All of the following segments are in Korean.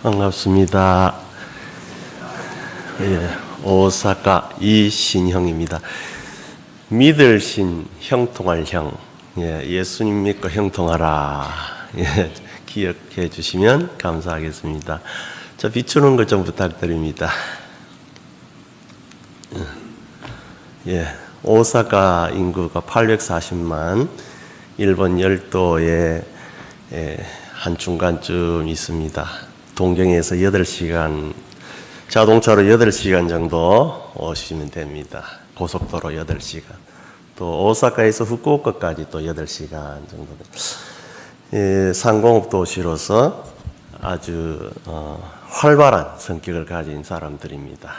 반갑습니다. 오사카 이신형입니다. 믿을 신, 형통할 형. 예수님 믿고 형통하라. 기억해 주시면 감사하겠습니다. 자, 비추는 것 좀 부탁드립니다. 오사카 인구가 840만, 일본 열도에 한 중간쯤 있습니다. 동경에서 8시간, 자동차로 8시간 정도 오시면 됩니다. 고속도로 8시간. 또 오사카에서 후쿠오카까지 또 8시간 정도. 상공업 도시로서 아주 활발한 성격을 가진 사람들입니다.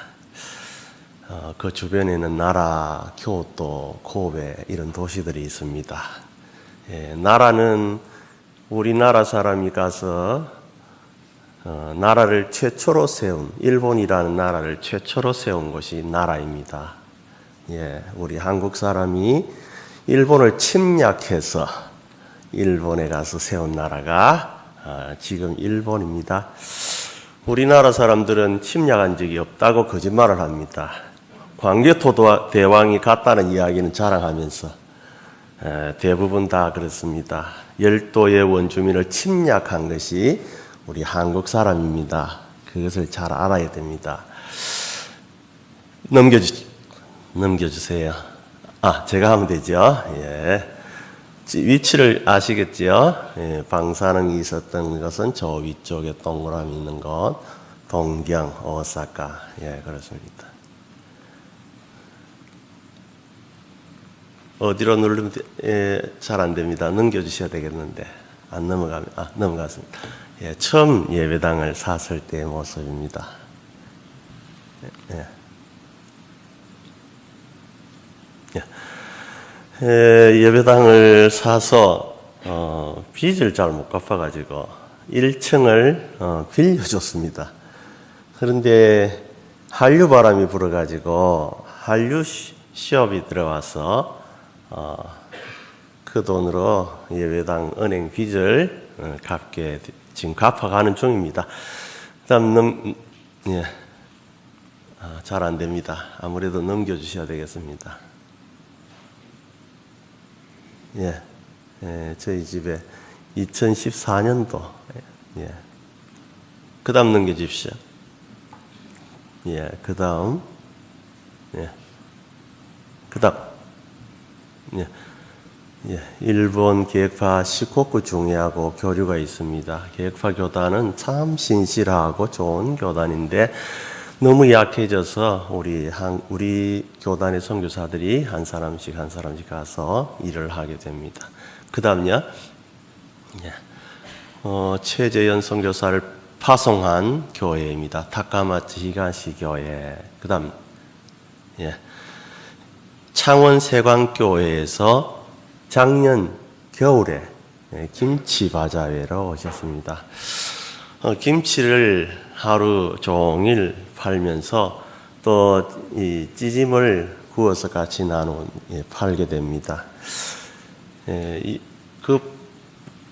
그 주변에는 나라, 교토, 고베 이런 도시들이 있습니다. 나라는 우리나라 사람이 가서 나라를 최초로 세운, 일본이라는 나라를 최초로 세운 곳이 나라입니다. 우리 한국 사람이 일본을 침략해서 일본에 가서 세운 나라가 지금 일본입니다. 우리나라 사람들은 침략한 적이 없다고 거짓말을 합니다. 광개토 대왕이 갔다는 이야기는 자랑하면서 대부분 다 그렇습니다. 열도의 원주민을 침략한 것이 우리 한국 사람입니다. 그것을 잘 알아야 됩니다. 넘겨주세요. 제가 하면 되죠. 위치를 아시겠죠? 방사능이 있었던 것은 저 위쪽에 동그라미 있는 것, 동경, 오사카. 그렇습니다. 어디로 누르면 잘 안 됩니다. 넘겨주셔야 되겠는데 안 넘어가면 넘어갔습니다. 처음 예배당을 샀을 때의 모습입니다. 예배당을 사서 빚을 잘 못 갚아가지고 1층을 빌려줬습니다. 그런데 한류 바람이 불어가지고 한류 시업이 들어와서 그 돈으로 예배당 은행 빚을 지금 갚아가는 중입니다. 그다음 잘 안 됩니다. 아무래도 넘겨주셔야 되겠습니다. 저희 집에 2014년도 그 다음 넘겨주십시오. 그 다음 일본 계획파 시코쿠 중회하고 교류가 있습니다. 계획파 교단은 참 신실하고 좋은 교단인데 너무 약해져서 우리 교단의 선교사들이 한 사람씩 가서 일을 하게 됩니다. 그 다음요, 최재현 선교사를 파송한 교회입니다. 타카마츠 히가시 교회. 그 다음, 창원 세광교회에서 작년 겨울에 김치 바자회로 오셨습니다. 김치를 하루 종일 팔면서 또 이 찌짐을 구워서 같이 팔게 됩니다.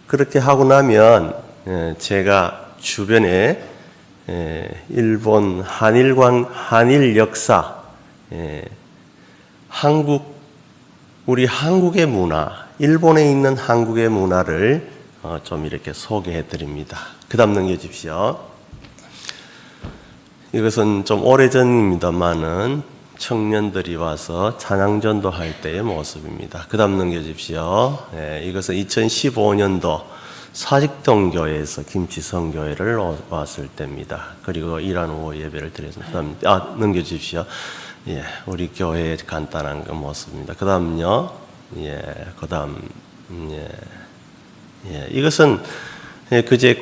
그렇게 하고 나면 제가 주변에 일본 한일 역사, 우리 한국의 문화, 일본에 있는 한국의 문화를 좀 이렇게 소개해 드립니다. 그 다음 넘겨주십시오. 이것은 좀 오래전입니다만은 청년들이 와서 찬양전도 할 때의 모습입니다. 그 다음 넘겨주십시오. 이것은 2015년도 사직동 교회에서 김치성교회를 왔을 때입니다. 그리고 일한 후 예배를 드렸습니다. 그 다음, 넘겨주십시오. 우리 교회의 간단한 그 모습입니다. 그 다음요. 그 다음, 이것은 그제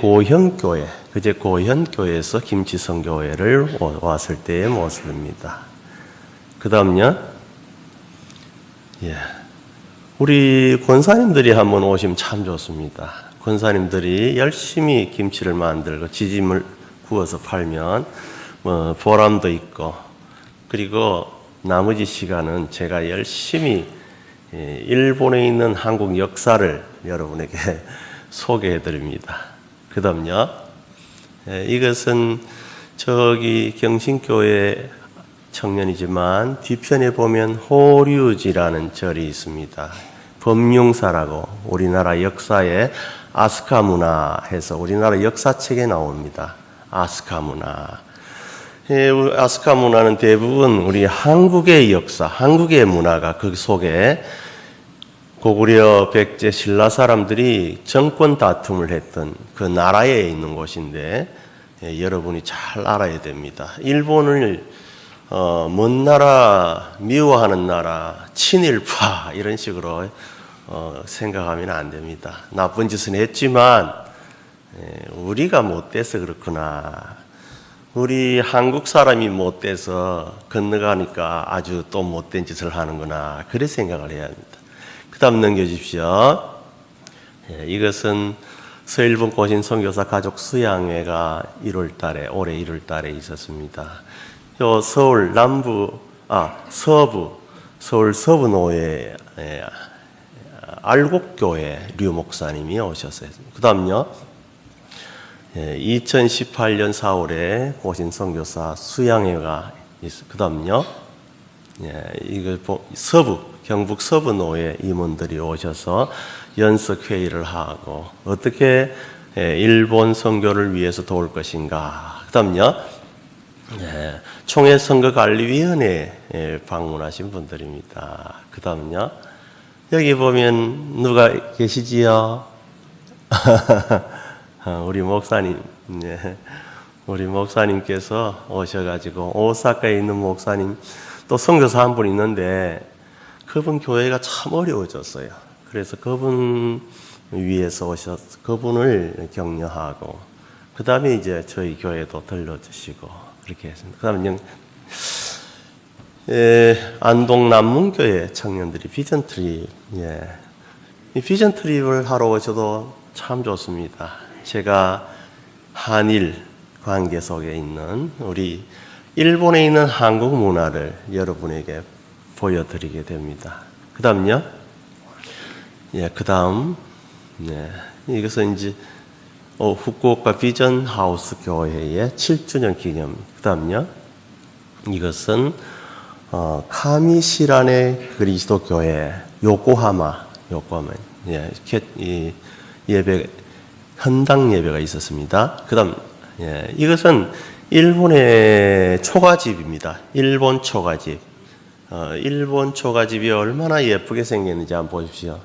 고현교회에서 김치성교회를 왔을 때의 모습입니다. 그 다음요. 우리 권사님들이 한번 오시면 참 좋습니다. 권사님들이 열심히 김치를 만들고 지짐을 구워서 팔면 보람도 있고, 그리고 나머지 시간은 제가 열심히 일본에 있는 한국 역사를 여러분에게 소개해 드립니다. 그 다음요. 이것은 저기 경신교회 청년이지만 뒤편에 보면 호류지라는 절이 있습니다. 법융사라고 우리나라 역사에 아스카 문화 해서 우리나라 역사책에 나옵니다. 아스카 문화. 아스카 문화는 대부분 우리 한국의 역사, 한국의 문화가 그 속에 고구려 백제 신라 사람들이 정권 다툼을 했던 그 나라에 있는 곳인데 여러분이 잘 알아야 됩니다. 일본을 먼 나라, 미워하는 나라, 친일파 이런 식으로 생각하면 안 됩니다. 나쁜 짓은 했지만 우리가 못돼서 그렇구나. 우리 한국 사람이 못돼서 건너가니까 아주 또 못된 짓을 하는구나. 그래 생각을 해야 합니다. 그 다음 넘겨주십시오. 이것은 서일본 고신 선교사 가족 수양회가 올해 1월 달에 있었습니다. 요 서울 서울 서부노회 알곡교회 류 목사님이 오셨어요. 그 다음요. 2018년 4월에 고신 선교사 수양회가 있어요. 그 다음요. 경북 서부노회 임원들이 오셔서 연석회의를 하고 어떻게 일본 선교를 위해서 도울 것인가. 그 다음요. 총회선거관리위원회에 방문하신 분들입니다. 그 다음요. 여기 보면 누가 계시지요? 우리 목사님. 우리 목사님께서 오셔가지고 오사카에 있는 목사님 또 선교사 한 분 있는데 그분 교회가 참 어려워졌어요. 그래서 그분 위해서 오셔서 그분을 격려하고 그 다음에 이제 저희 교회도 들러주시고 그렇게 했습니다. 그 다음에 안동 남문교회 청년들이 비전 트립, 이 비전 트립을 하러 오셔도 참 좋습니다. 제가 한일 관계 속에 있는 우리 일본에 있는 한국 문화를 여러분에게 보여드리게 됩니다. 그 다음요. 그 다음, 이것은 이제 후쿠오카 비전 하우스 교회의 7주년 기념. 그 다음요. 이것은 카미시라네 그리스도 교회 요코하마 예배 헌당 예배가 있었습니다. 그다음 이것은 일본의 초가집입니다. 일본 초가집. 일본 초가집이 얼마나 예쁘게 생겼는지 한번 보십시오.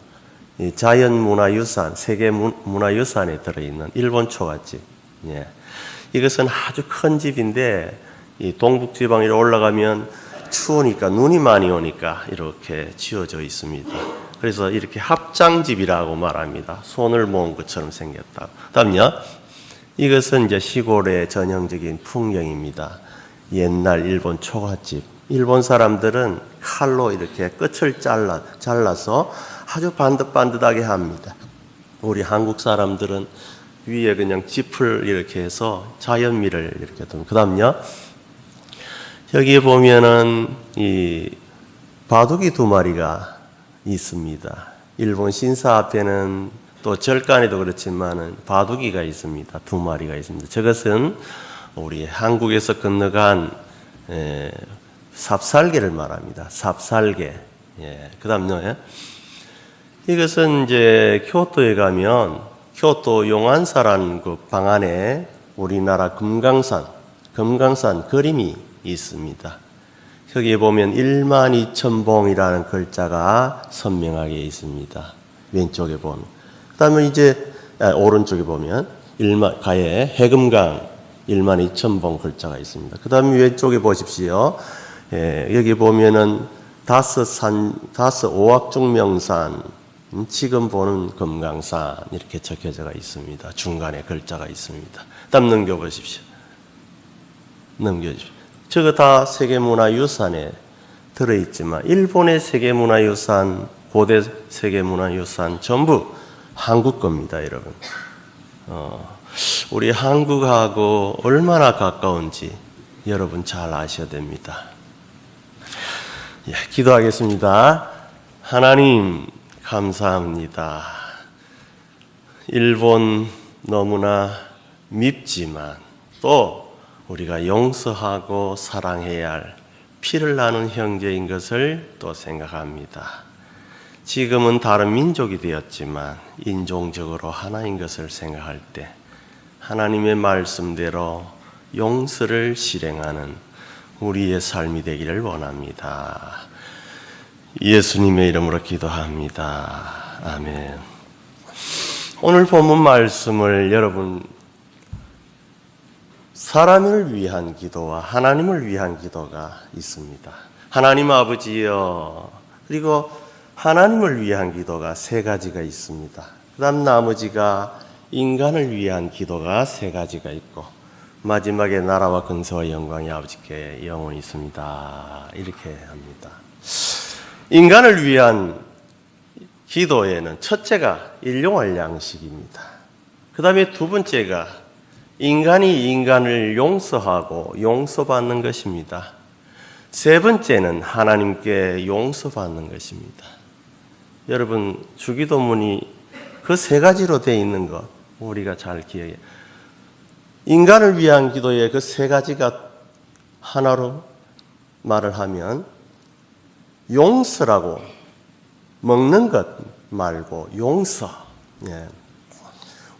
이 자연문화유산, 세계문화유산에 들어있는 일본 초가집. 이것은 아주 큰 집인데 이 동북지방에 올라가면 추우니까 눈이 많이 오니까 이렇게 지어져 있습니다. 그래서 이렇게 합장집이라고 말합니다. 손을 모은 것처럼 생겼다. 다음요. 이것은 이제 시골의 전형적인 풍경입니다. 옛날 일본 초가집. 일본 사람들은 칼로 이렇게 끝을 잘라서 아주 반듯반듯하게 합니다. 우리 한국 사람들은 위에 그냥 짚을 이렇게 해서 자연미를 이렇게 둡니다. 그 다음요. 여기 보면은 이 바둑이 2마리가 있습니다. 일본 신사 앞에는 또 절간에도 그렇지만은 바둑이가 있습니다. 2마리가 있습니다. 저것은 우리 한국에서 건너간 삽살개를 말합니다. 삽살개. 그 다음요. 이것은 이제 교토에 가면 교토 용안사라는 그 방안에 우리나라 금강산 그림이 있습니다. 여기에 보면 12,000봉이라는 글자가 선명하게 있습니다. 왼쪽에 보면. 그 다음에 이제 오른쪽에 보면 가에 해금강 12,000봉 글자가 있습니다. 그 다음에 왼쪽에 보십시오. 여기 보면은 다스 오악중명산 지금 보는 금강산 이렇게 적혀져 있습니다. 중간에 글자가 있습니다. 다음 넘겨보십시오. 저거 다 세계문화유산에 들어있지만 일본의 세계문화유산, 고대 세계문화유산 전부 한국 겁니다, 여러분. 우리 한국하고 얼마나 가까운지 여러분 잘 아셔야 됩니다. 기도하겠습니다. 하나님 감사합니다. 일본 너무나 밉지만 또 우리가 용서하고 사랑해야 할 피를 나눈 형제인 것을 또 생각합니다. 지금은 다른 민족이 되었지만 인종적으로 하나인 것을 생각할 때 하나님의 말씀대로 용서를 실행하는 우리의 삶이 되기를 원합니다. 예수님의 이름으로 기도합니다. 아멘. 오늘 본문 말씀을 여러분 사람을 위한 기도와 하나님을 위한 기도가 있습니다. 하나님 아버지여, 그리고 하나님을 위한 기도가 세 가지가 있습니다. 그 다음 나머지가 인간을 위한 기도가 세 가지가 있고 마지막에 나라와 근세와 영광이 아버지께 영원히 있습니다. 이렇게 합니다. 인간을 위한 기도에는 첫째가 일용할 양식입니다. 그 다음에 두 번째가 인간이 인간을 용서하고 용서받는 것입니다. 세 번째는 하나님께 용서받는 것입니다. 여러분 주기도문이 그 세 가지로 되어 있는 것 우리가 잘 기억해요. 인간을 위한 기도의 그 세 가지가 하나로 말을 하면 용서라고 먹는 것 말고 용서. 예.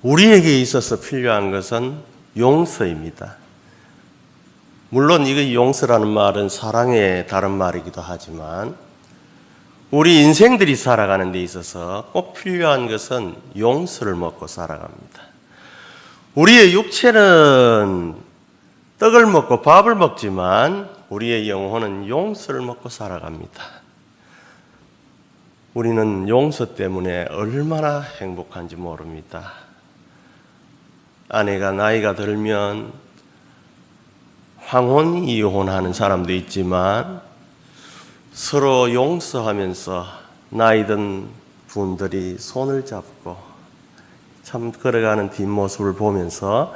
우리에게 있어서 필요한 것은 용서입니다. 물론 이거 용서라는 말은 사랑의 다른 말이기도 하지만 우리 인생들이 살아가는 데 있어서 꼭 필요한 것은 용서를 먹고 살아갑니다. 우리의 육체는 떡을 먹고 밥을 먹지만 우리의 영혼은 용서를 먹고 살아갑니다. 우리는 용서 때문에 얼마나 행복한지 모릅니다. 아내가 나이가 들면 황혼, 이혼하는 사람도 있지만 서로 용서하면서 나이 든 분들이 손을 잡고 참 걸어가는 뒷모습을 보면서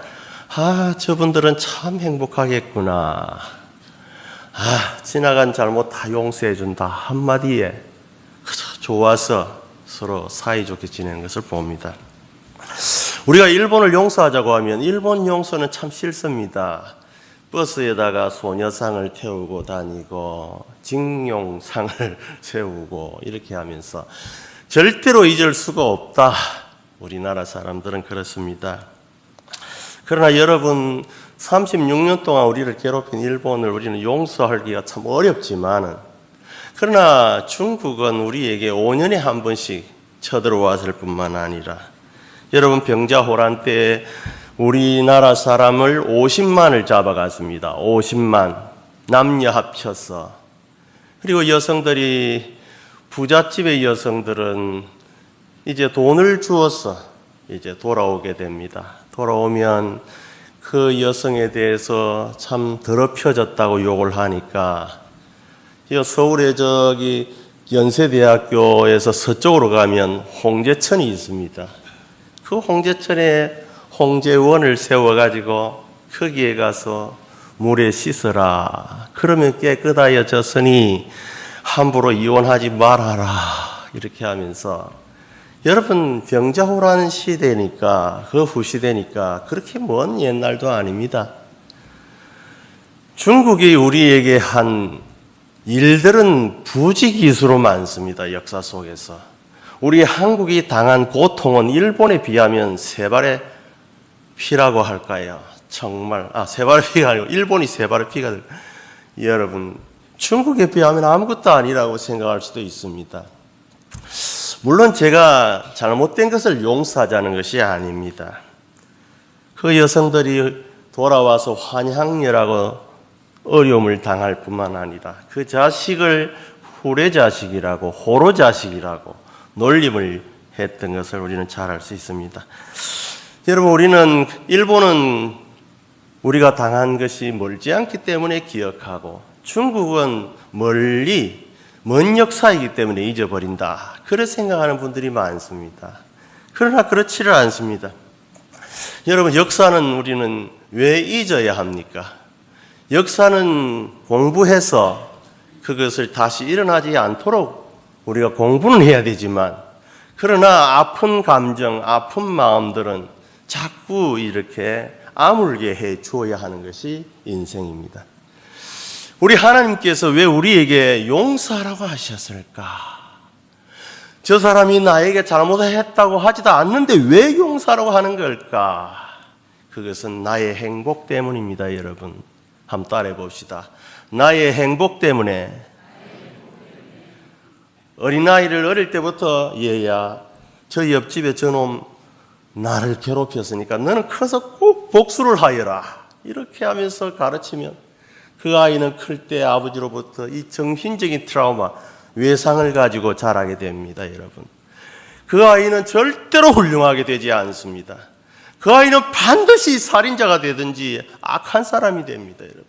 저분들은 참 행복하겠구나. 지나간 잘못 다 용서해준다 한마디에 좋아서 서로 사이좋게 지내는 것을 봅니다. 우리가 일본을 용서하자고 하면 일본 용서는 참 싫습니다. 버스에다가 소녀상을 태우고 다니고 징용상을 세우고 이렇게 하면서 절대로 잊을 수가 없다. 우리나라 사람들은 그렇습니다. 그러나 여러분 36년 동안 우리를 괴롭힌 일본을 우리는 용서하기가 참 어렵지만은 그러나 중국은 우리에게 5년에 한 번씩 쳐들어왔을 뿐만 아니라 여러분 병자호란 때 우리나라 사람을 50만을 잡아갔습니다. 50만 남녀 합쳐서. 그리고 여성들이 부잣집의 여성들은 이제 돈을 주어서 이제 돌아오게 됩니다. 돌아오면 그 여성에 대해서 참 더럽혀졌다고 욕을 하니까 서울에 저기 연세대학교에서 서쪽으로 가면 홍제천이 있습니다. 그 홍제천에 홍제원을 세워가지고 거기에 가서 물에 씻어라. 그러면 깨끗하여졌으니 함부로 이혼하지 말아라. 이렇게 하면서 여러분 병자호란 시대니까 그 후시대니까 그렇게 먼 옛날도 아닙니다. 중국이 우리에게 한 일들은 부지기수로 많습니다. 역사 속에서. 우리 한국이 당한 고통은 일본에 비하면 세 발의 피라고 할까요? 정말 세 발의 피가 아니고 일본이 세 발의 피가 여러분 중국에 비하면 아무것도 아니라고 생각할 수도 있습니다. 물론 제가 잘못된 것을 용서하자는 것이 아닙니다. 그 여성들이 돌아와서 환향녀라고 어려움을 당할 뿐만 아니라 그 자식을 후레자식이라고 호로자식이라고 놀림을 했던 것을 우리는 잘 알 수 있습니다. 여러분 일본은 우리가 당한 것이 멀지 않기 때문에 기억하고 중국은 먼 역사이기 때문에 잊어버린다. 그렇게 생각하는 분들이 많습니다. 그러나 그렇지를 않습니다. 여러분 역사는 우리는 왜 잊어야 합니까? 역사는 공부해서 그것을 다시 일어나지 않도록 우리가 공부는 해야 되지만 그러나 아픈 감정, 아픈 마음들은 자꾸 이렇게 아물게 해 주어야 하는 것이 인생입니다. 우리 하나님께서 왜 우리에게 용서하라고 하셨을까? 저 사람이 나에게 잘못했다고 하지도 않는데 왜 용서하라고 하는 걸까? 그것은 나의 행복 때문입니다, 여러분. 한번 따라해 봅시다. 나의 행복 때문에. 어린아이를 어릴 때부터 얘야, 저 옆집에 저놈 나를 괴롭혔으니까 너는 커서 꼭 복수를 하여라. 이렇게 하면서 가르치면 그 아이는 클 때 아버지로부터 이 정신적인 트라우마, 외상을 가지고 자라게 됩니다, 여러분. 그 아이는 절대로 훌륭하게 되지 않습니다. 그 아이는 반드시 살인자가 되든지 악한 사람이 됩니다, 여러분.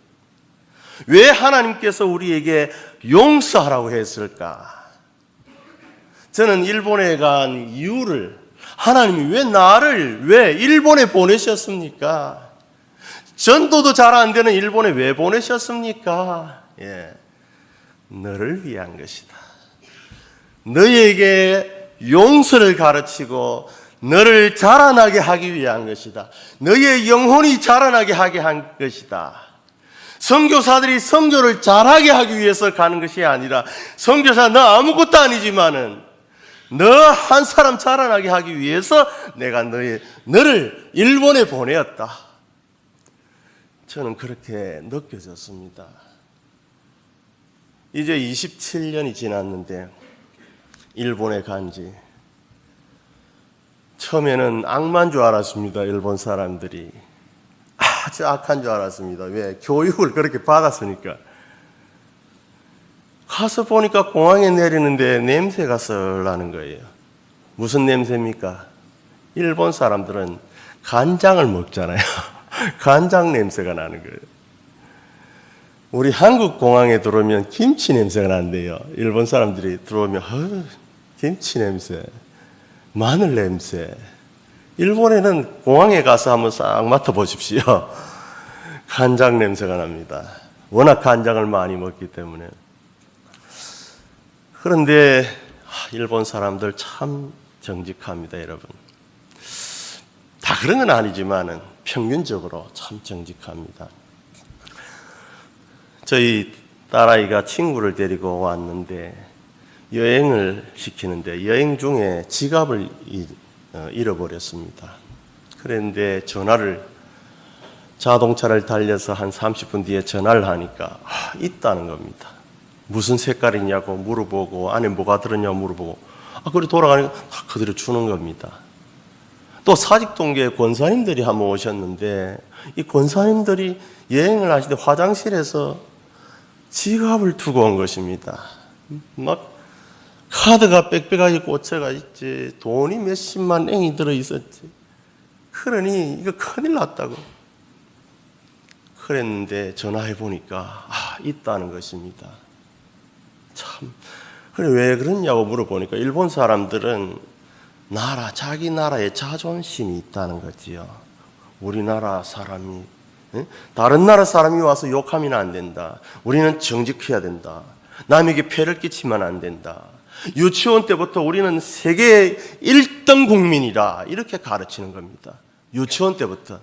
왜 하나님께서 우리에게 용서하라고 했을까? 저는 일본에 간 이유를, 하나님이 왜 나를 왜 일본에 보내셨습니까? 전도도 잘 안 되는 일본에 왜 보내셨습니까? 너를 위한 것이다. 너에게 용서를 가르치고 너를 자라나게 하기 위한 것이다. 너의 영혼이 자라나게 하게 한 것이다. 선교사들이 선교를 잘하게 하기 위해서 가는 것이 아니라, 선교사 너 아무것도 아니지만은 너 한 사람 자라나게 하기 위해서 내가 너를 일본에 보내었다. 저는 그렇게 느껴졌습니다. 이제 27년이 지났는데 일본에 간지, 처음에는 악마인 줄 알았습니다. 일본 사람들이 아주 악한 줄 알았습니다. 왜? 교육을 그렇게 받았으니까. 가서 보니까 공항에 내리는데 냄새가 썰 나는 거예요. 무슨 냄새입니까? 일본 사람들은 간장을 먹잖아요. 간장 냄새가 나는 거예요. 우리 한국 공항에 들어오면 김치 냄새가 난대요. 일본 사람들이 들어오면 김치 냄새, 마늘 냄새. 일본에는 공항에 가서 한번 싹 맡아보십시오. 간장 냄새가 납니다. 워낙 간장을 많이 먹기 때문에. 그런데 일본 사람들 참 정직합니다, 여러분. 다 그런 건 아니지만은 평균적으로 참 정직합니다. 저희 딸아이가 친구를 데리고 왔는데 여행을 시키는데 여행 중에 지갑을 잃어버렸습니다. 그런데 자동차를 달려서 한 30분 뒤에 전화를 하니까 있다는 겁니다. 무슨 색깔이냐고 물어보고 안에 뭐가 들었냐고 물어보고 그래 돌아가니까 다 그대로 주는 겁니다. 또 사직동교회 권사님들이 한번 오셨는데 이 권사님들이 여행을 하시는데 화장실에서 지갑을 두고 온 것입니다. 막 카드가 빽빽하게 꽂혀가 있지, 돈이 몇십만 앵이 들어있었지. 그러니 이거 큰일 났다고. 그랬는데 전화해 보니까 있다는 것입니다. 참, 그래 왜 그러냐고 물어보니까 일본 사람들은 자기 나라에 자존심이 있다는 거지요. 우리나라 사람이, 다른 나라 사람이 와서 욕하면 안 된다. 우리는 정직해야 된다. 남에게 폐를 끼치면 안 된다. 유치원 때부터 우리는 세계 1등 국민이라 이렇게 가르치는 겁니다. 유치원 때부터.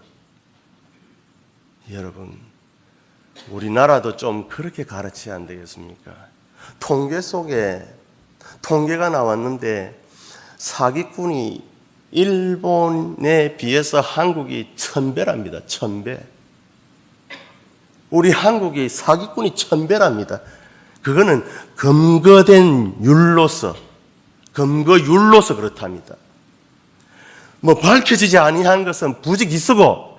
여러분, 우리나라도 좀 그렇게 가르쳐야 안 되겠습니까? 통계 속에 통계가 나왔는데 사기꾼이 일본에 비해서 한국이 1000배랍니다. 1000배. 우리 한국이 사기꾼이 1000배랍니다. 그거는 검거된 검거율로서 그렇답니다. 뭐 밝혀지지 아니한 것은 부직 있으고.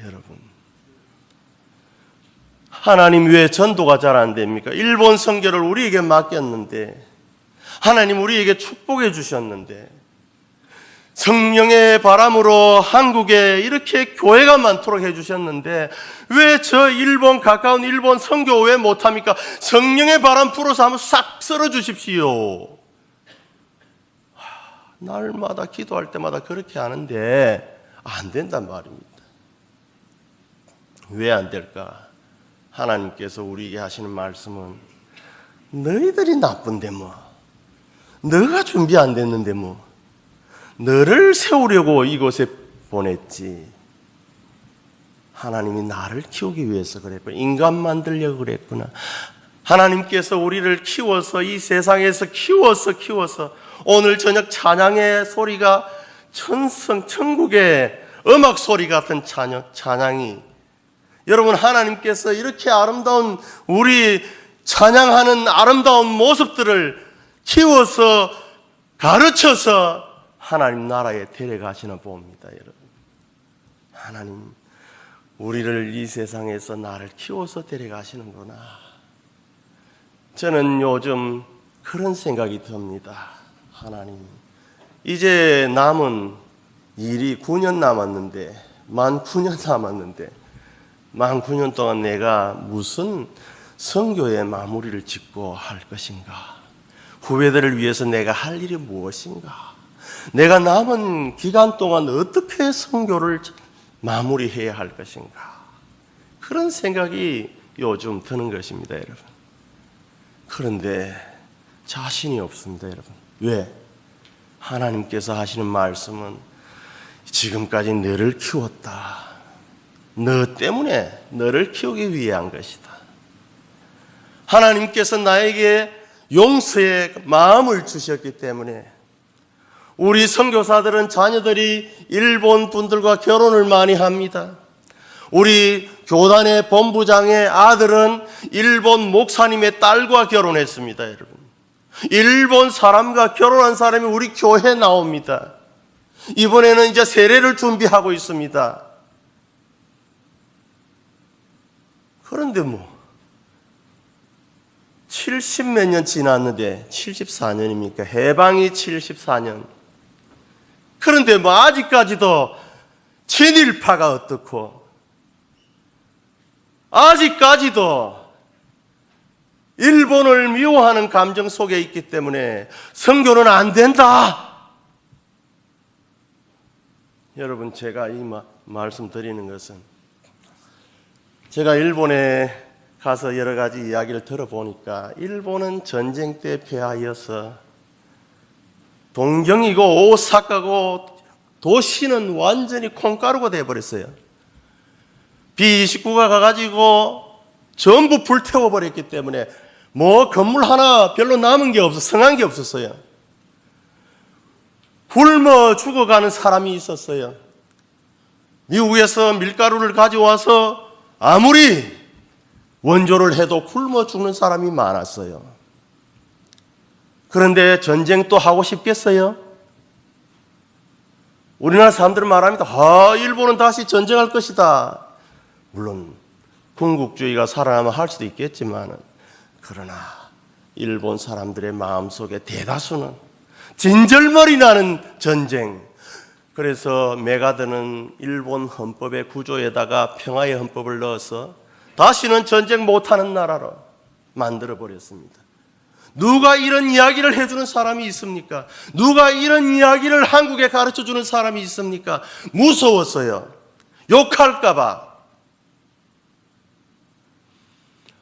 여러분, 하나님 왜 전도가 잘 안 됩니까? 일본 선교를 우리에게 맡겼는데, 하나님 우리에게 축복해 주셨는데, 성령의 바람으로 한국에 이렇게 교회가 많도록 해주셨는데 왜 저 가까운 일본 선교 왜 못합니까? 성령의 바람 불어서 한번 싹 쓸어 주십시오. 날마다 기도할 때마다 그렇게 하는데 안 된단 말입니다. 왜 안 될까? 하나님께서 우리에게 하시는 말씀은 너희들이 나쁜데 너가 준비 안 됐는데 너를 세우려고 이곳에 보냈지. 하나님이 나를 키우기 위해서 그랬구나. 인간 만들려고 그랬구나. 하나님께서 우리를 키워서 이 세상에서 키워서 오늘 저녁 찬양의 소리가 천국의 음악 소리 같은 찬양이, 여러분, 하나님께서 이렇게 아름다운 우리 찬양하는 아름다운 모습들을 키워서 가르쳐서 하나님 나라에 데려가시나 봅니다. 여러분, 하나님 우리를 이 세상에서 나를 키워서 데려가시는구나. 저는 요즘 그런 생각이 듭니다. 하나님, 이제 남은 일이 9년 남았는데, 만 9년 남았는데, 만 9년 동안 내가 무슨 선교의 마무리를 짓고 할 것인가? 후배들을 위해서 내가 할 일이 무엇인가? 내가 남은 기간 동안 어떻게 선교를 마무리해야 할 것인가? 그런 생각이 요즘 드는 것입니다, 여러분. 그런데 자신이 없습니다, 여러분. 왜? 하나님께서 하시는 말씀은 지금까지 너를 키웠다. 너 때문에 너를 키우기 위해 한 것이다. 하나님께서 나에게 용서의 마음을 주셨기 때문에 우리 선교사들은 자녀들이 일본 분들과 결혼을 많이 합니다. 우리 교단의 본부장의 아들은 일본 목사님의 딸과 결혼했습니다, 여러분. 일본 사람과 결혼한 사람이 우리 교회에 나옵니다. 이번에는 이제 세례를 준비하고 있습니다. 그런데 70몇 년 지났는데, 74년입니까? 해방이 74년. 그런데 아직까지도 친일파가 어떻고, 아직까지도 일본을 미워하는 감정 속에 있기 때문에 선교는 안 된다. 여러분, 제가 이 말씀 드리는 것은, 제가 일본에 가서 여러 가지 이야기를 들어보니까 일본은 전쟁 때 패하여서 동경이고 오사카고 도시는 완전히 콩가루가 되어버렸어요. B-29가 가가지고 전부 불태워버렸기 때문에 건물 하나 별로 남은 게 없어, 성한 게 없었어요. 굶어 죽어가는 사람이 있었어요. 미국에서 밀가루를 가져와서 아무리 원조를 해도 굶어 죽는 사람이 많았어요. 그런데 전쟁 또 하고 싶겠어요? 우리나라 사람들은 말합니다. 일본은 다시 전쟁할 것이다. 물론 군국주의가 살아나면 할 수도 있겠지만, 그러나 일본 사람들의 마음속에 대다수는 진절머리 나는 전쟁. 그래서 메가드는 일본 헌법의 구조에다가 평화의 헌법을 넣어서 다시는 전쟁 못하는 나라로 만들어버렸습니다. 누가 이런 이야기를 해주는 사람이 있습니까? 누가 이런 이야기를 한국에 가르쳐주는 사람이 있습니까? 무서웠어요. 욕할까봐.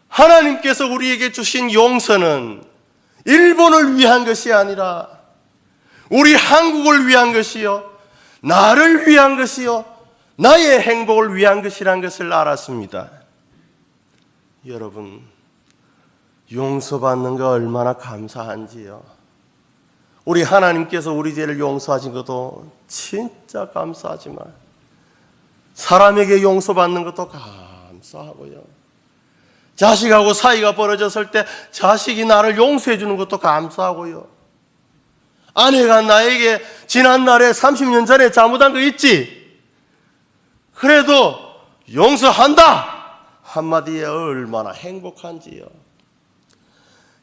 하나님께서 우리에게 주신 용서는 일본을 위한 것이 아니라 우리 한국을 위한 것이요, 나를 위한 것이요, 나의 행복을 위한 것이란 것을 알았습니다. 여러분, 용서받는 거 얼마나 감사한지요. 우리 하나님께서 우리 죄를 용서하신 것도 진짜 감사하지만, 사람에게 용서받는 것도 감사하고요, 자식하고 사이가 벌어졌을 때 자식이 나를 용서해 주는 것도 감사하고요, 아내가 나에게 지난날에 30년 전에 잘못한 거 있지? 그래도 용서한다! 한마디에 얼마나 행복한지요.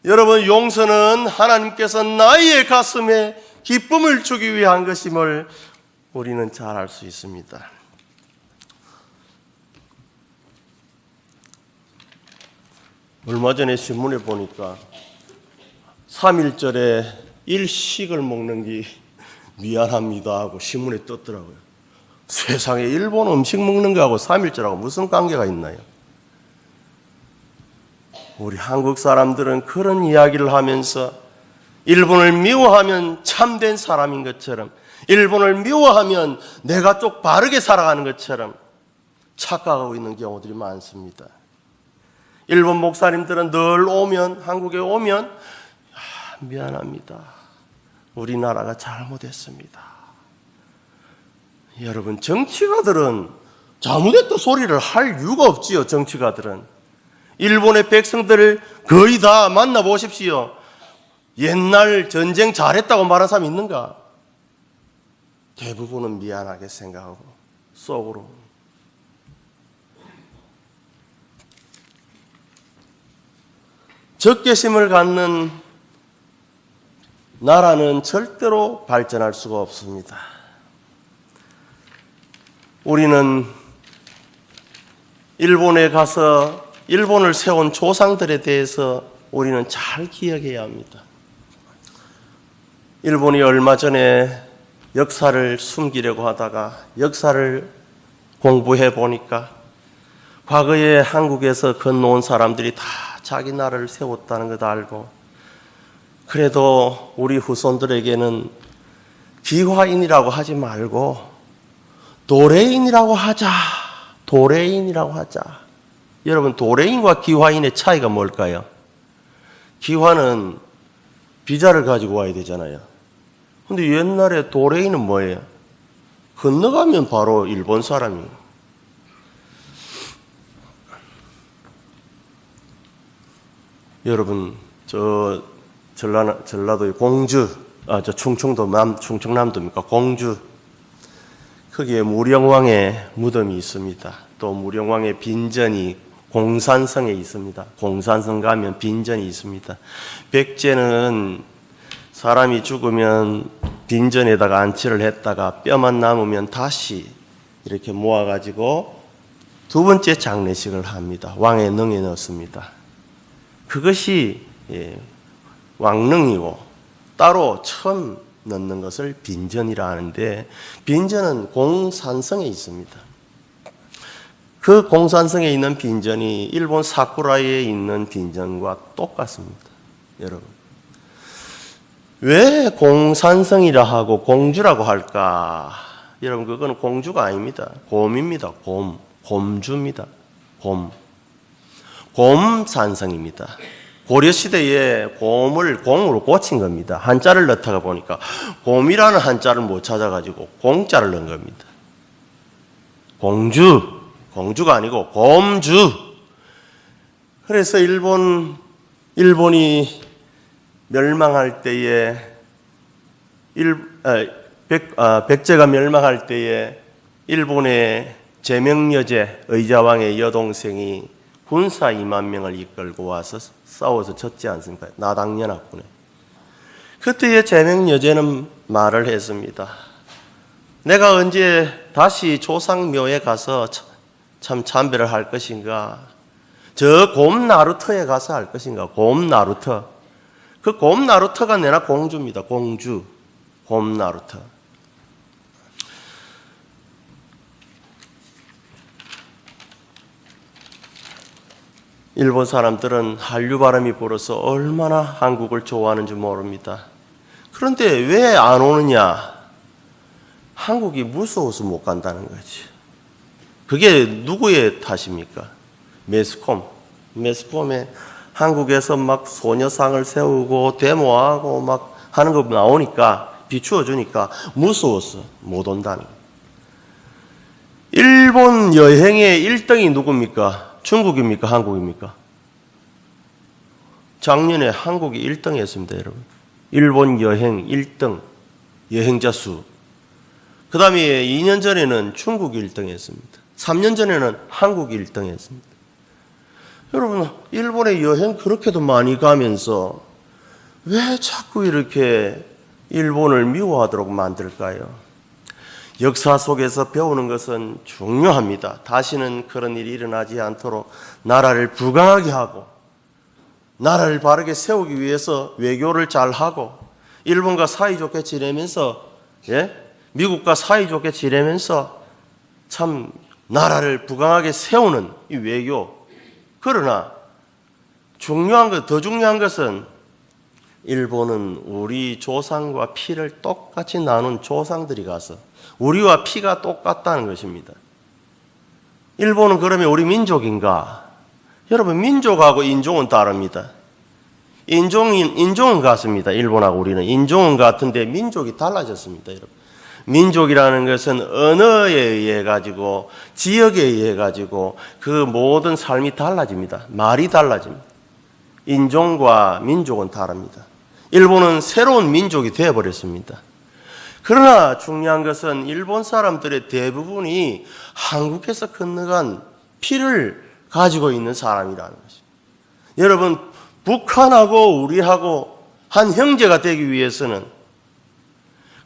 여러분, 용서는 하나님께서 나의 가슴에 기쁨을 주기 위한 것임을 우리는 잘 알 수 있습니다. 얼마 전에 신문에 보니까 3.1절에 일식을 먹는 게 미안합니다 하고 신문에 떴더라고요. 세상에 일본 음식 먹는 거하고 3.1절하고 무슨 관계가 있나요? 우리 한국 사람들은 그런 이야기를 하면서 일본을 미워하면 참된 사람인 것처럼, 일본을 미워하면 내가 좀 바르게 살아가는 것처럼 착각하고 있는 경우들이 많습니다. 일본 목사님들은 늘 오면, 한국에 오면 미안합니다. 우리나라가 잘못했습니다. 여러분, 정치가들은 잘못했다 소리를 할 이유가 없지요. 정치가들은 일본의 백성들을 거의 다 만나보십시오. 옛날 전쟁 잘했다고 말하는 사람이 있는가? 대부분은 미안하게 생각하고 속으로. 적개심을 갖는 나라는 절대로 발전할 수가 없습니다. 우리는 일본에 가서 일본을 세운 조상들에 대해서 우리는 잘 기억해야 합니다. 일본이 얼마 전에 역사를 숨기려고 하다가 역사를 공부해 보니까 과거에 한국에서 건너온 사람들이 다 자기 나라를 세웠다는 것 알고, 그래도 우리 후손들에게는 기화인이라고 하지 말고 도레인이라고 하자. 도레인이라고 하자. 여러분, 도레인과 기화인의 차이가 뭘까요? 기화는 비자를 가지고 와야 되잖아요. 근데 옛날에 도레인은 뭐예요? 건너가면 바로 일본 사람이에요. 여러분, 저 전라도의 공주, 저 충청남도입니까? 공주. 거기에 무령왕의 무덤이 있습니다. 또 무령왕의 빈전이 공산성에 있습니다. 공산성 가면 빈전이 있습니다. 백제는 사람이 죽으면 빈전에다가 안치를 했다가 뼈만 남으면 다시 이렇게 모아가지고 두 번째 장례식을 합니다. 왕의 능에 넣습니다. 그것이 왕릉이고, 따로 처음 넣는 것을 빈전이라 하는데, 빈전은 공산성에 있습니다. 그 공산성에 있는 빈전이 일본 사쿠라에 있는 빈전과 똑같습니다. 여러분, 왜 공산성이라 하고 공주라고 할까? 여러분, 그건 공주가 아닙니다. 곰입니다. 곰주입니다. 곰산성입니다. 고려시대에 곰을 공으로 고친 겁니다. 한자를 넣다가 보니까 곰이라는 한자를 못 찾아가지고 공자를 넣은 겁니다. 공주가 아니고 곰주. 그래서 일본이 멸망할 때에 백제가 멸망할 때에 일본의 제명여제 의자왕의 여동생이 군사 2만 명을 이끌고 와서 싸워서 졌지 않습니까? 나당연합군에. 그때의 제명여제는 말을 했습니다. 내가 언제 다시 조상묘에 가서 참 참배를 할 것인가? 저 곰나루터에 가서 할 것인가? 곰나루터. 그 곰나루터가 내나 공주입니다. 공주. 곰나루터. 일본 사람들은 한류 바람이 불어서 얼마나 한국을 좋아하는지 모릅니다. 그런데 왜 안 오느냐? 한국이 무서워서 못 간다는 거지. 그게 누구의 탓입니까? 매스컴에 한국에서 막 소녀상을 세우고 데모하고 막 하는 거 나오니까, 비추어 주니까 무서워서 못 온다는 거예요. 일본 여행의 1등이 누굽니까? 중국입니까? 한국입니까? 작년에 한국이 1등 했습니다, 여러분. 일본 여행 1등, 여행자 수. 그 다음에 2년 전에는 중국이 1등 했습니다. 3년 전에는 한국이 1등 했습니다. 여러분, 일본에 여행 그렇게도 많이 가면서 왜 자꾸 이렇게 일본을 미워하도록 만들까요? 역사 속에서 배우는 것은 중요합니다. 다시는 그런 일이 일어나지 않도록 나라를 부강하게 하고, 나라를 바르게 세우기 위해서 외교를 잘하고, 일본과 사이좋게 지내면서, 미국과 사이좋게 지내면서 참 나라를 부강하게 세우는 이 외교. 그러나 더 중요한 것은 일본은 우리 조상과 피를 똑같이 나눈 조상들이 가서 우리와 피가 똑같다는 것입니다. 일본은 그러면 우리 민족인가? 여러분, 민족하고 인종은 다릅니다. 인종은 같습니다. 일본하고 우리는. 인종은 같은데 민족이 달라졌습니다, 여러분. 민족이라는 것은 언어에 의해 가지고, 지역에 의해 가지고 그 모든 삶이 달라집니다. 말이 달라집니다. 인종과 민족은 다릅니다. 일본은 새로운 민족이 되어버렸습니다. 그러나 중요한 것은 일본 사람들의 대부분이 한국에서 건너간 피를 가지고 있는 사람이라는 것입니다. 여러분, 북한하고 우리하고 한 형제가 되기 위해서는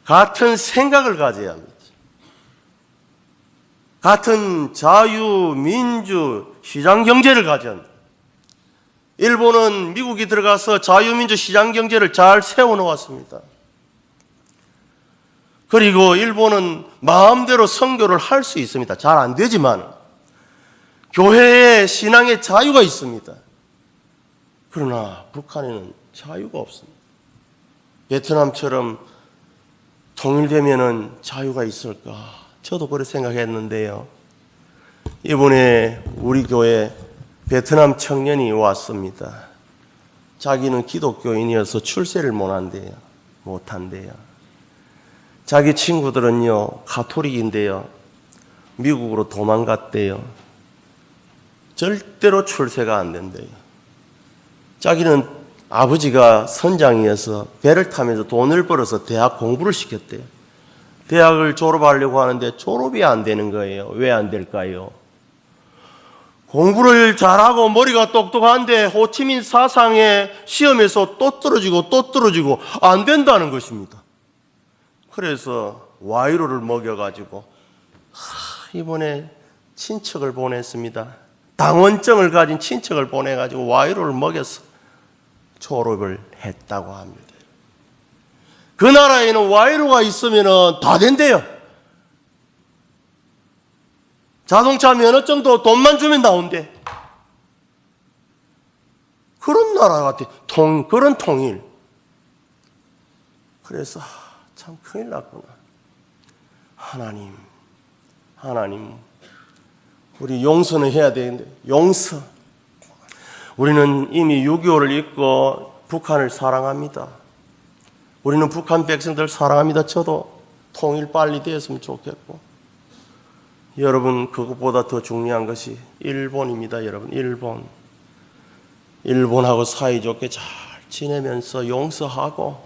같은 생각을 가져야 합니다. 같은 자유, 민주, 시장 경제를 가져야 합니다. 일본은 미국이 들어가서 자유민주 시장 경제를 잘 세워놓았습니다. 그리고 일본은 마음대로 선교를 할 수 있습니다. 잘 안 되지만 교회에 신앙의 자유가 있습니다. 그러나 북한에는 자유가 없습니다. 베트남처럼 통일되면은 자유가 있을까? 저도 그렇게 생각했는데요. 이번에 우리 교회 베트남 청년이 왔습니다. 자기는 기독교인이어서 출세를 못한대요. 자기 친구들은요, 가톨릭인데요, 미국으로 도망갔대요. 절대로 출세가 안 된대요. 자기는 아버지가 선장이어서 배를 타면서 돈을 벌어서 대학 공부를 시켰대요. 대학을 졸업하려고 하는데 졸업이 안 되는 거예요. 왜 안 될까요? 공부를 잘하고 머리가 똑똑한데 호치민 사상의 시험에서 또 떨어지고 안 된다는 것입니다. 그래서 와이로를 먹여가지고 이번에 친척을 보냈습니다. 당원증을 가진 친척을 보내가지고 와이로를 먹여서 졸업을 했다고 합니다. 그 나라에는 와이로가 있으면 다 된대요. 자동차 면허증도 돈만 주면 나온대. 그런 나라 같아. 그런 통일. 그래서 참 큰일 났구나. 하나님, 우리 용서는 해야 되는데, 용서. 우리는 이미 6.25를 잊고 북한을 사랑합니다. 우리는 북한 백성들 사랑합니다. 저도 통일 빨리 되었으면 좋겠고. 여러분, 그것보다 더 중요한 것이 일본입니다. 여러분, 일본하고 사이좋게 잘 지내면서 용서하고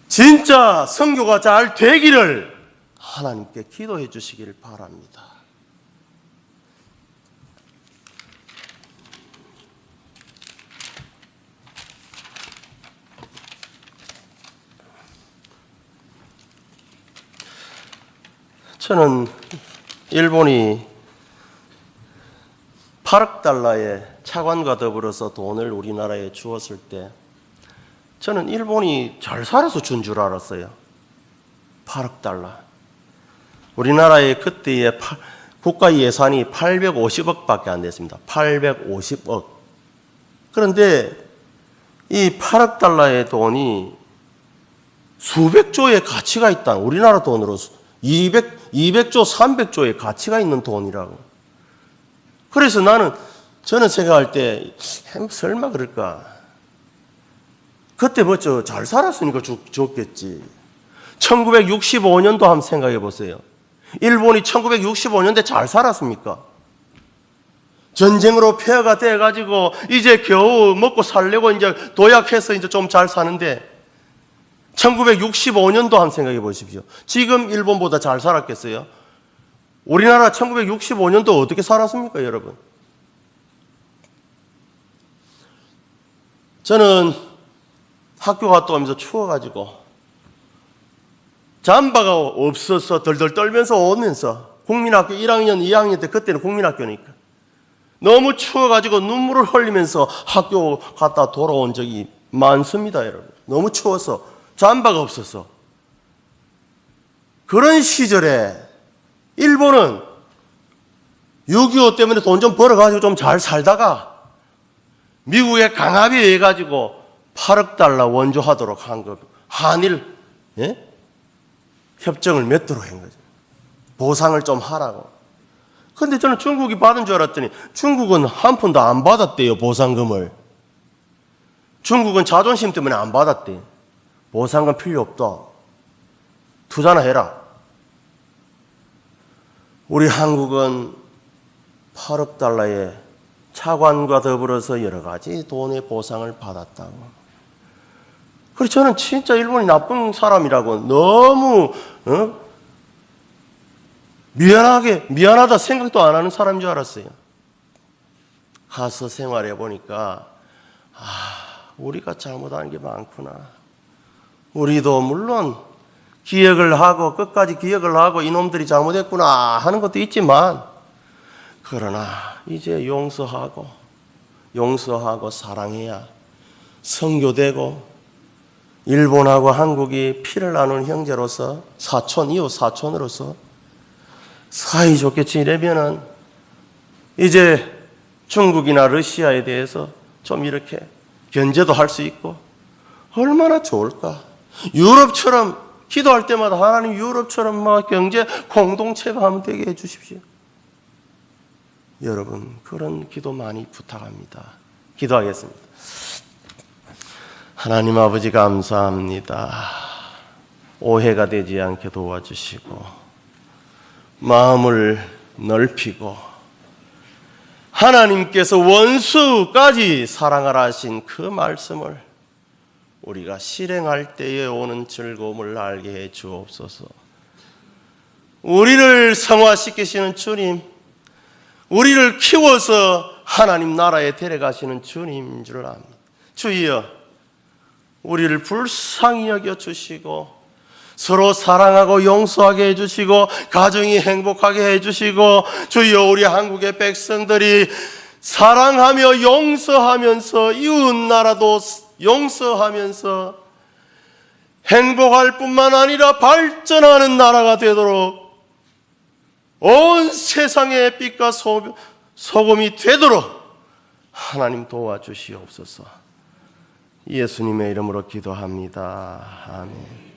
진짜 선교가 잘 되기를 하나님께 기도해 주시기를 바랍니다. 저는 일본이 8억 달러의 차관과 더불어서 돈을 우리나라에 주었을 때 저는 일본이 잘 살아서 준 줄 알았어요. 8억 달러. 우리나라의 그때의 국가 예산이 850억밖에 안 됐습니다. 850억. 그런데 이 8억 달러의 돈이 수백조의 가치가 있다. 우리나라 돈으로 200조, 300조의 가치가 있는 돈이라고. 그래서 저는 생각할 때 설마 그럴까? 그때 잘 살았으니까 줬겠지. 1965년도 한번 생각해 보세요. 일본이 1965년대 잘 살았습니까? 전쟁으로 폐허가 돼가지고 이제 겨우 먹고 살려고 이제 도약해서 이제 좀 잘 사는데 1965년도 한번 생각해 보십시오. 지금 일본보다 잘 살았겠어요? 우리나라 1965년도 어떻게 살았습니까, 여러분? 저는 학교 갔다 오면서 추워가지고 잠바가 없어서 덜덜 떨면서 오면서 국민학교 1학년, 2학년 때 그때는 국민학교니까 너무 추워가지고 눈물을 흘리면서 학교 갔다 돌아온 적이 많습니다, 여러분. 너무 추워서 잠바가 없어서. 그런 시절에 일본은 6.25 때문에 돈 좀 벌어가지고 좀 잘 살다가 미국의 강압에 의해 가지고 8억 달러 원조하도록 한 거, 한일 협정을 맺도록 한 거죠. 보상을 좀 하라고. 근데 저는 중국이 받은 줄 알았더니 중국은 한 푼도 안 받았대요, 보상금을. 중국은 자존심 때문에 안 받았대. 보상금 필요 없다. 투자나 해라. 우리 한국은 8억 달러의 차관과 더불어서 여러 가지 돈의 보상을 받았다고. 그래서 저는 진짜 일본이 나쁜 사람이라고 너무 미안하다 생각도 안 하는 사람인 줄 알았어요. 가서 생활해 보니까 우리가 잘못한 게 많구나. 우리도 물론 기억을 하고 끝까지 기억을 하고 이놈들이 잘못했구나 하는 것도 있지만, 그러나 이제 용서하고 사랑해야 선교되고 일본하고 한국이 피를 나눈 형제로서 이웃 사촌으로서 사이좋게 지내면은 이제 중국이나 러시아에 대해서 좀 이렇게 견제도 할 수 있고 얼마나 좋을까. 유럽처럼 기도할 때마다 하나님 유럽처럼 경제 공동체가 하면 되게 해주십시오. 여러분 그런 기도 많이 부탁합니다. 기도하겠습니다. 하나님 아버지 감사합니다. 오해가 되지 않게 도와주시고 마음을 넓히고 하나님께서 원수까지 사랑하라 하신 그 말씀을 우리가 실행할 때에 오는 즐거움을 알게 해 주옵소서. 우리를 성화시키시는 주님, 우리를 키워서 하나님 나라에 데려가시는 주님인 줄 압니다. 주여, 우리를 불쌍히 여겨주시고 서로 사랑하고 용서하게 해주시고 가정이 행복하게 해주시고, 주여 우리 한국의 백성들이 사랑하며 용서하면서 이웃 나라도 용서하면서 행복할 뿐만 아니라 발전하는 나라가 되도록 온 세상의 빛과 소금이 되도록 하나님 도와주시옵소서. 예수님의 이름으로 기도합니다. 아멘.